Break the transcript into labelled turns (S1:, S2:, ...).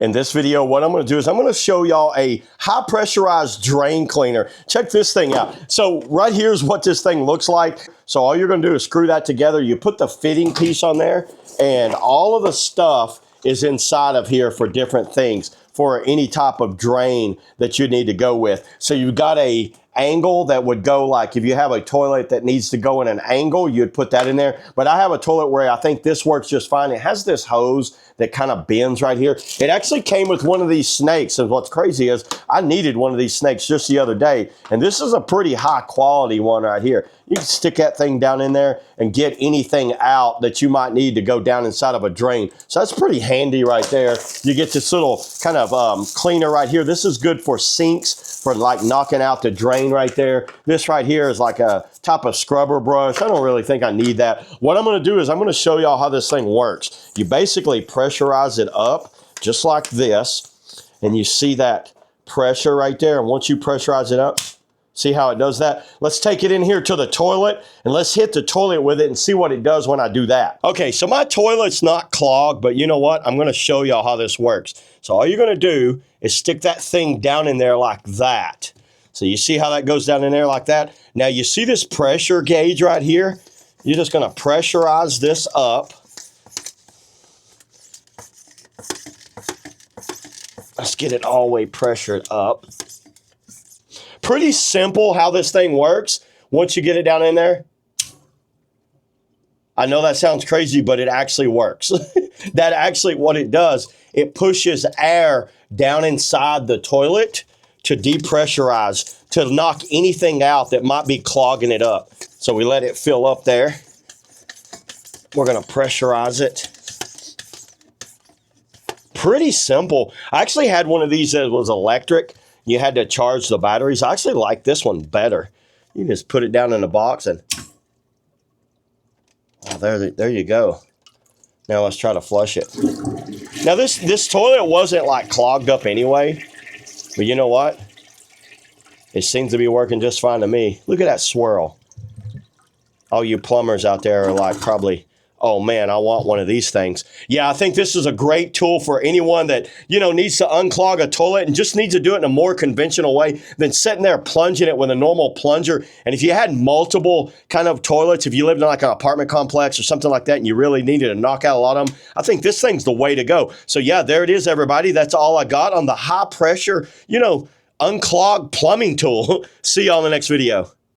S1: In this video, what I'm going to do is I'm going to show y'all a high pressurized drain cleaner. Check this thing out. So right here's what this thing looks like. So all you're going to do is screw that together. You put the fitting piece on there and all of the stuff is inside of here for different things, for any type of drain that you need to go with. So you've got a angle that would go, like if you have a toilet that needs to go in an angle, you'd put that in there. But I have a toilet where I think this works just fine. It has this hose that kind of bends right here. It actually came with one of these snakes, and what's crazy is I needed one of these snakes just the other day, and this is a pretty high quality one right here. You can stick that thing down in there and get anything out that you might need to go down inside of a drain. So that's pretty handy right there. You get this little kind of cleaner right here. This is good for sinks, for like knocking out the drain right there. This right here is like a type of scrubber brush. I don't really think I need that. What I'm going to do is I'm going to show y'all how this thing works. You basically pressurize it up just like this, and you see that pressure right there. And once you pressurize it up, see how it does that? Let's take it in here to the toilet and let's hit the toilet with it and see what it does when I do that. Okay, so my toilet's not clogged, but you know what? I'm gonna show y'all how this works. So all you're gonna do is stick that thing down in there like that. So you see how that goes down in there like that? Now you see this pressure gauge right here? You're just gonna pressurize this up. Let's get it all the way pressured up. Pretty simple how this thing works once you get it down in there. I know that sounds crazy, but it actually works. That actually what it does, it pushes air down inside the toilet to depressurize, to knock anything out that might be clogging it up. So we let it fill up there. We're going to pressurize it. Pretty simple. I actually had one of these that was electric. You had to charge the batteries. I actually like this one better. You just put it down in the box and oh, there you go. Now let's try to flush it. Now this toilet wasn't like clogged up anyway, but you know what? It seems to be working just fine to me. Look at that swirl. All you plumbers out there are like probably, oh man, I want one of these things. Yeah, I think this is a great tool for anyone that, you know, needs to unclog a toilet and just needs to do it in a more conventional way than sitting there plunging it with a normal plunger. And if you had multiple kind of toilets, if you lived in like an apartment complex or something like that and you really needed to knock out a lot of them, I think this thing's the way to go. So yeah, there it is, everybody. That's all I got on the high pressure, you know, unclogged plumbing tool. See you on the next video.